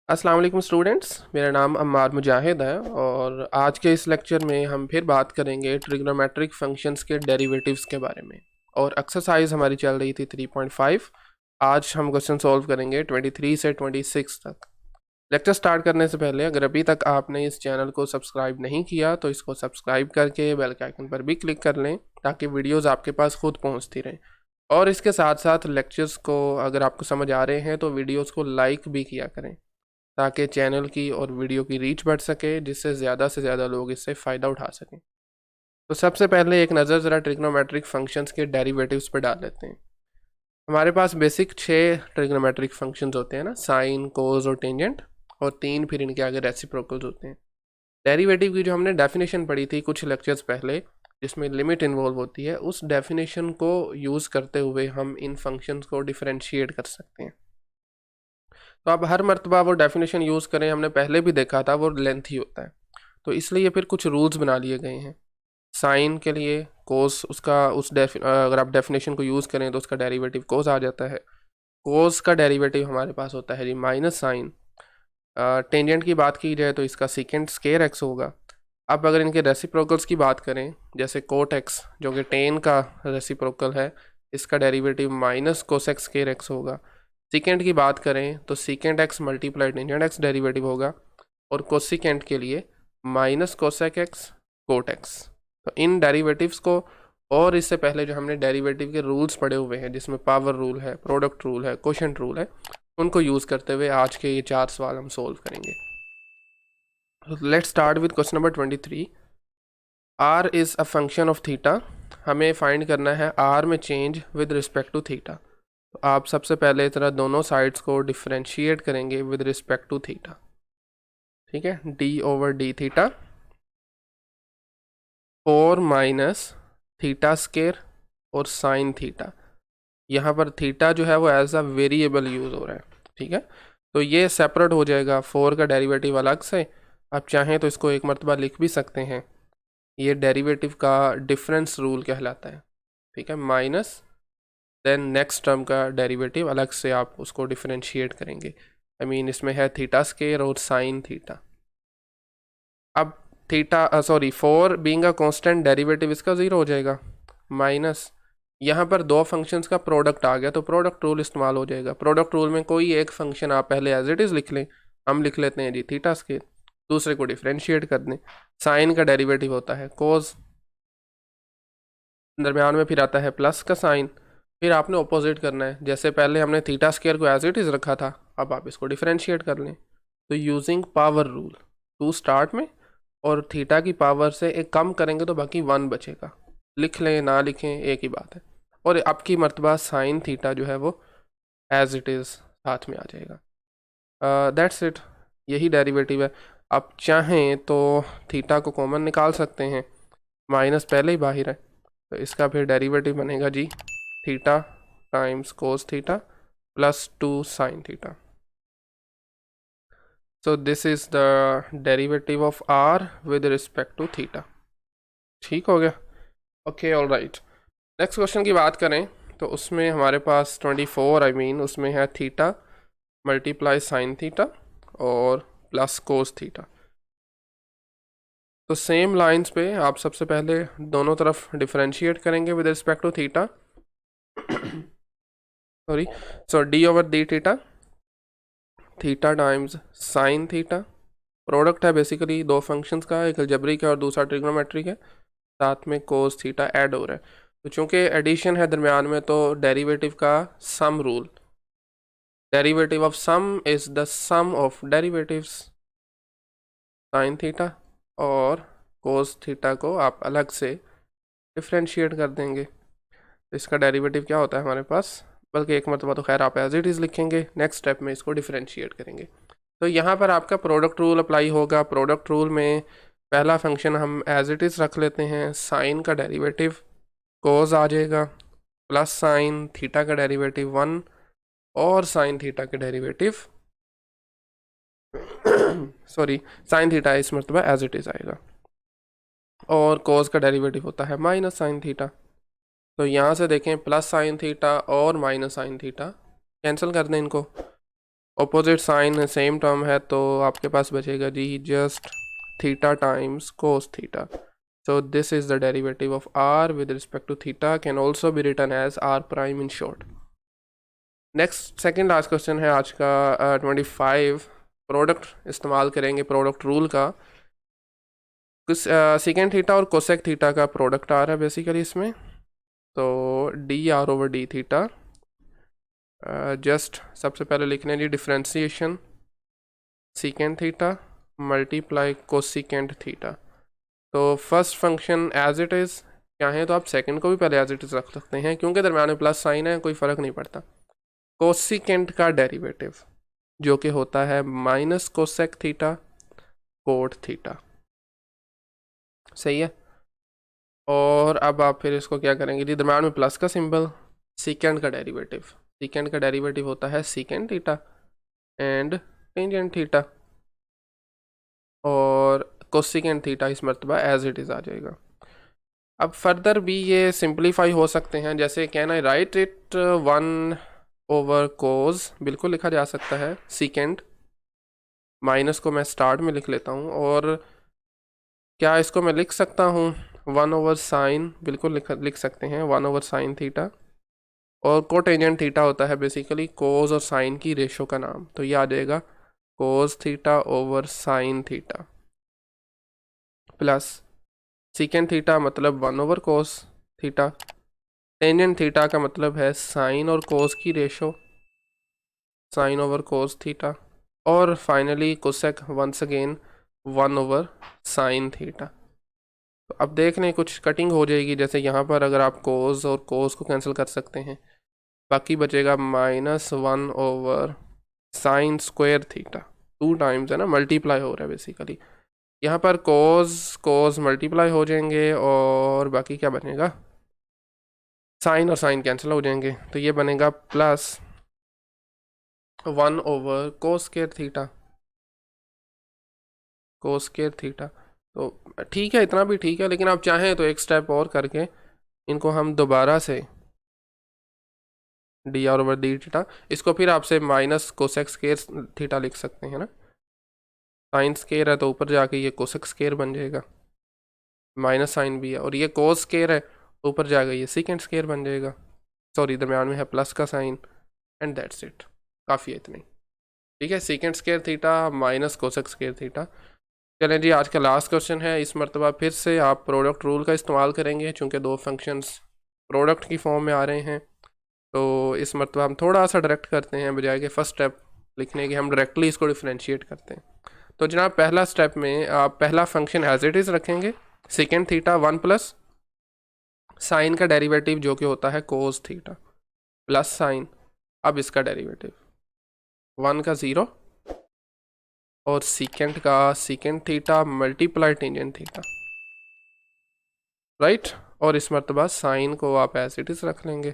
अस्सलाम वालेकुम स्टूडेंट्स, मेरा नाम अम्मार मुजाहिद है और आज के इस लेक्चर में हम फिर बात करेंगे ट्रिग्नोमेट्रिक फंक्शंस के डेरिवेटिव्स के बारे में। और एक्सरसाइज हमारी चल रही थी 3.5। आज हम क्वेश्चन सॉल्व करेंगे 23 से 26 तक। लेक्चर स्टार्ट करने से पहले अगर अभी तक आपने इस चैनल को सब्सक्राइब नहीं किया तो इसको सब्सक्राइब करके बेल के आइकन पर भी क्लिक कर लें ताकि वीडियोस आपके पास खुद पहुंचती रहें। और इसके साथ साथ लेक्चर्स को अगर आपको समझ आ रहे हैं तो वीडियोस को लाइक भी किया करें ताकि चैनल की और वीडियो की रीच बढ़ सके, जिससे ज़्यादा से ज़्यादा लोग इससे फ़ायदा उठा सकें। तो सबसे पहले एक नज़र ज़रा ट्रिग्नोमेट्रिक फंक्शंस के डेरिवेटिव्स पर डाल लेते हैं। हमारे पास बेसिक 6 ट्रिग्नोमेट्रिक फंक्शंस होते हैं ना, साइन, कोस और टेंजेंट, और 3 फिर इनके आगे रेसिप्रोकल्स होते हैं। डेरिवेटिव की जो हमने डेफिनेशन पढ़ी थी कुछ लेक्चर्स पहले, जिसमें लिमिट इन्वॉल्व होती है, उस डेफिनेशन को यूज़ करते हुए हम इन फंक्शंस को डिफरेंशिएट कर सकते हैं। तो आप हर मर्तबा वो डेफिनेशन यूज़ करें, हमने पहले भी देखा था वो लेंथी होता है, तो इसलिए फिर कुछ रूल्स बना लिए गए हैं। साइन के लिए कोस, उसका अगर आप डेफिनेशन को यूज़ करें तो उसका डेरिवेटिव कोस आ जाता है। कोस का डेरिवेटिव हमारे पास होता है जी माइनस साइन। टेंजेंट की बात की जाए तो इसका सीकेंट स्केयर एक्स होगा। अब अगर इनके रेसिप्रोकल्स की बात करें, जैसे कोट एक्स जो कि टेन का रेसिप्रोकल है, इसका derivative minus cos x square x होगा। सीकेंट की बात करें तो secant x multiply tangent x derivative होगा, और कोसिकेंट के लिए minus cosec x cot x. तो इन डेरिवेटिव्स को, और इससे पहले जो हमने डेरिवेटिव के रूल्स पढ़े हुए हैं जिसमें पावर रूल है, प्रोडक्ट रूल है, कोशेंट रूल है, उनको यूज़ करते हुए आज के ये 4 सवाल हम सोल्व करेंगे। Let's start with question number 23। R is a function of theta. हमें फाइंड करना है आर में change with respect to theta. तो आप सबसे पहले इस तरह दोनों साइड्स को डिफरेंशिएट करेंगे विद रिस्पेक्ट टू थीटा। ठीक है, d over D theta 4 minus theta square और साइन थीटा। यहाँ पर थीटा जो है वो एज अ वेरिएबल यूज़ हो रहा है। ठीक है, तो ये सेपरेट हो जाएगा, 4 का डेरिवेटिव अलग से। आप चाहें तो इसको एक मरतबा लिख भी सकते हैं, ये डेरिवेटिव का डिफरेंस रूल कहलाता है। ठीक है, माइनस देन नेक्स्ट टर्म का डेरिवेटिव अलग से आप उसको डिफरेंशिएट करेंगे। इसमें है थीटा स्केयर और साइन थीटा। अब theta sorry 4 being a constant, derivative इसका 0 हो जाएगा, माइनस यहाँ पर दो फंक्शंस का प्रोडक्ट आ गया तो प्रोडक्ट रूल इस्तेमाल हो जाएगा। प्रोडक्ट रूल में कोई एक फंक्शन आप पहले एज इट इज़ लिख लें। हम लिख लेते हैं जी थीटा स्केयर, दूसरे को डिफरेंशिएट कर दें। साइन का डेरिवेटिव होता है कोस, दरम्यान में फिर आता है प्लस का साइन। फिर आपने ऑपोजिट करना है, जैसे पहले हमने थीटा स्केयर को एज इट इज़ रखा था, अब आप इसको डिफरेंशिएट कर लें। तो using power rule to start में, और थीटा की पावर से एक कम करेंगे तो बाकी 1 बचेगा। लिख लें ना लिखें एक ही बात है। और अब की मरतबा साइन थीटा जो है वो एज इट इज़ साथ में आ जाएगा। दैट्स इट, यही डेरिवेटिव है। आप चाहें तो थीटा को कॉमन निकाल सकते हैं, माइनस पहले ही बाहर है, तो इसका फिर डेरिवेटिव बनेगा G theta times cos theta plus 2 sine theta. So this is the derivative of R with respect to theta. ठीक हो गया, okay all right. Next question की बात करें तो उसमें हमारे पास 24 उसमें है थीटा मल्टीप्लाई साइन थीटा और प्लस कोस थीटा। तो सेम लाइंस पे आप सबसे पहले दोनों तरफ डिफरेंशिएट करेंगे with respect to theta. Sorry, so d over D theta, theta times sine theta. Product है बेसिकली दो फंक्शंस का, एक अलजेब्रिक है और दूसरा ट्रिग्नोमेट्रिक है, साथ में कोस थीटा ऐड हो रहा है। तो चूंकि एडिशन है दरम्यान में, तो डेरिवेटिव का sum rule, derivative of sum is the sum of derivatives. Sine theta और कोस थीटा को आप अलग से डिफ्रेंशिएट कर देंगे। इसका डेरिवेटिव क्या होता है हमारे पास, बल्कि एक मरतबा तो खैर आप एज इट इज़ लिखेंगे, नेक्स्ट स्टेप में इसको डिफ्रेंशिएट करेंगे। तो यहाँ पर आपका प्रोडक्ट रूल अप्लाई होगा। प्रोडक्ट रूल में पहला फंक्शन हम एज इट इज़ रख लेते हैं, साइन का डेरिवेटिव कोस आ जाएगा, प्लस साइन थीटा का डेरिवेटिव 1 और साइन थीटा के डेरिवेटिव सॉरी साइन थीटा इस मरतबा एज इट इज़ आएगा, और कोस का डेरिवेटिव होता है माइनस साइन थीटा। तो यहाँ से देखें प्लस साइन थीटा और माइनस साइन थीटा कैंसिल कर दें इनको, ऑपोजिट साइन सेम टर्म है तो आपके पास बचेगा G just theta times cos theta. So this is the derivative of r with respect to theta can also be written as r prime in short. Next second last question है आज का 25. Product इस्तेमाल करेंगे product rule का. कुछ second theta और cosec theta का product आ रहा है बेसिकली इसमें. तो D R over D theta. Just सबसे पहले लिखने जी differentiation second theta multiply cosecant theta. तो first function as it is क्या है, तो आप सेकंड को भी पहले एज इट इज़ रख सकते हैं क्योंकि दरम्यान में प्लस साइन है, कोई फ़र्क नहीं पड़ता. कोसिकेंट का डेरिवेटिव जो कि होता है minus cosec theta cot theta. सही है. और अब आप फिर इसको क्या करेंगे जी, दरम्यान में प्लस का सिंबल, सीकेंट का डेरिवेटिव. सीकेंट का डेरिवेटिव होता है secant theta and tangent theta. और कोसिकेंट थीटा इस मरतबा एज इट इज़ आ जाएगा. अब फर्दर भी ये सिंप्लीफाई हो सकते हैं. जैसे कैन आई राइट इट 1 कोस, बिल्कुल लिखा जा सकता है. सीकेंट माइनस को मैं स्टार्ट में लिख लेता हूँ. और क्या इसको मैं लिख सकता हूँ 1/साइन, बिल्कुल लिख सकते हैं 1/साइन थीटा. और कोटेंजेंट थीटा होता है बेसिकली कोस और साइन की रेशो का नाम. तो ये आ जाएगा cos theta over sine theta plus secant theta मतलब 1/कोस थीटा. टेंजेंट थीटा का मतलब है साइन और कोस की ratio, sine over cos theta. और finally cosec once again one over sine theta. तो अब देख लें कुछ कटिंग हो जाएगी. जैसे यहाँ पर अगर आप कोस और कोस को कैंसिल कर सकते हैं, बाकी बचेगा -1/साइन स्क्वायर थीटा. 2 टाइम्स है ना, मल्टीप्लाई हो रहा है बेसिकली. यहाँ पर कोस कोस मल्टीप्लाई हो जाएंगे और बाकी क्या बनेगा, साइन और साइन कैंसिल हो जाएंगे. तो ये बनेगा plus one over cos square theta, cos square theta. तो ठीक है, इतना भी ठीक है. लेकिन आप चाहें तो एक स्टेप और करके इनको हम दोबारा से D R over D theta, इसको फिर आपसे माइनस कोसेक स्क्वायर थीटा लिख सकते हैं ना. साइन स्क्वायर है तो ऊपर जाके ये कोसेक स्क्वायर बन जाएगा, माइनस साइन भी है. और ये कोस स्क्वायर है, ऊपर जाएगा ये सीकेंट स्क्वायर बन जाएगा. सॉरी, दरम्यान में है प्लस का साइन. एंड दैट्स इट, काफ़ी है इतनी. ठीक है, secant square theta minus cosec square theta. चलें जी, आज का लास्ट क्वेश्चन है. इस मरतबा फिर से आप प्रोडक्ट रूल का इस्तेमाल करेंगे चूँकि 2 फंक्शंस प्रोडक्ट की फॉर्म में आ रहे हैं. तो इस मरतबा हम थोड़ा सा डायरेक्ट करते हैं, बजाय कि फ़र्स्ट स्टेप लिखने के हम डायरेक्टली इसको डिफ्रेंशिएट करते हैं. तो जनाब पहला स्टेप में आप पहला फंक्शन एज इट इज़ रखेंगे, सेकेंड थीटा 1 प्लस साइन का डेरिवेटिव जो कि होता है कोस थीटा प्लस साइन. अब इसका डेरिवेटिव 1 का 0 और सीकेंट का secant theta multiply tangent theta. Right. और इस मरतबा साइन को आप एज इट इज़ रख लेंगे.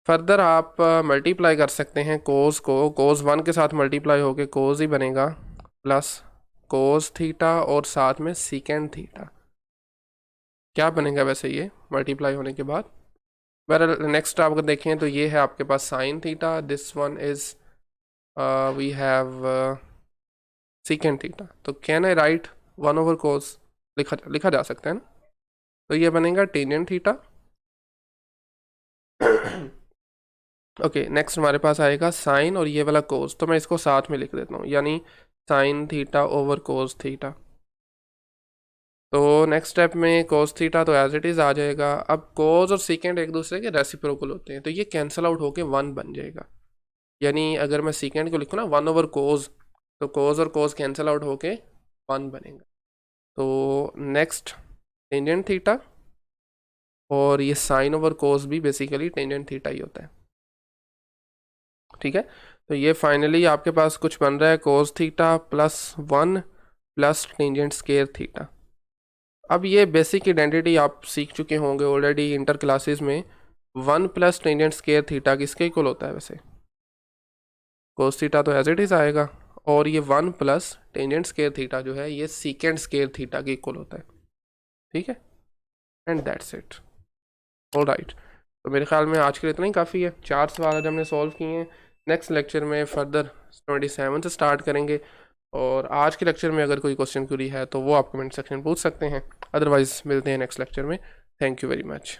फर्दर आप मल्टीप्लाई कर सकते हैं कोस को, कोस 1 के साथ मल्टीप्लाई होके कोस ही बनेगा प्लस कोस थीटा और साथ में सीकेंट थीटा. क्या बनेगा वैसे ये मल्टीप्लाई होने के बाद. बहरहाल नेक्स्ट आप अगर देखें तो ये है आपके पास sine theta, this one is we have secant theta. तो कैन आई राइट 1/कोस, लिखा जा सकता है ना. तो ये बनेगा टेंजेंट थीटा. ओके, नेक्स्ट हमारे पास आएगा साइन और ये वाला कोस. तो मैं इसको साथ में लिख देता हूँ, यानी sine theta over cos theta. तो नेक्स्ट स्टेप में कोस थीटा तो एज इट इज़ आ जाएगा. अब कोस और सीकेंट एक दूसरे के रेसिप्रोकल होते हैं तो ये कैंसिल आउट होके 1 बन जाएगा. यानी अगर मैं सीकेंट को लिखूँ ना 1/कोस, तो कोस और कोस कैंसिल आउट होके 1 बनेगा. तो नेक्स्ट टेंजेंट थीटा, और ये साइन ओवर कोस भी बेसिकली टेंजेंट थीटा ही होता है. ठीक है. तो ये फाइनली आपके पास कुछ बन रहा है कोस theta plus 1 plus tangent square theta. अब ये बेसिक आइडेंटिटी आप सीख चुके होंगे ऑलरेडी इंटर क्लासेस में. 1 प्लस टेंजेंट स्क्वायर थीटा किसके इक्वल होता है वैसे, कोस थीटा तो एज इट इज़ आएगा. और ये 1 प्लस टेंजेंट स्क्वायर थीटा जो है ये सीकेंट स्क्वायर थीटा के इक्वल होता है. ठीक है. And that's it. All right. तो मेरे ख्याल में आज के लिए इतना ही काफ़ी है. 4 सवाल आज हमने सॉल्व किए हैं. नेक्स्ट लेक्चर में फर्दर 27 से स्टार्ट करेंगे। और आज के लेक्चर में अगर कोई क्वेश्चन क्यूरी है तो वो आप कमेंट सेक्शन में पूछ सकते हैं, अदरवाइज़ मिलते हैं नेक्स्ट लेक्चर में। Thank you very much.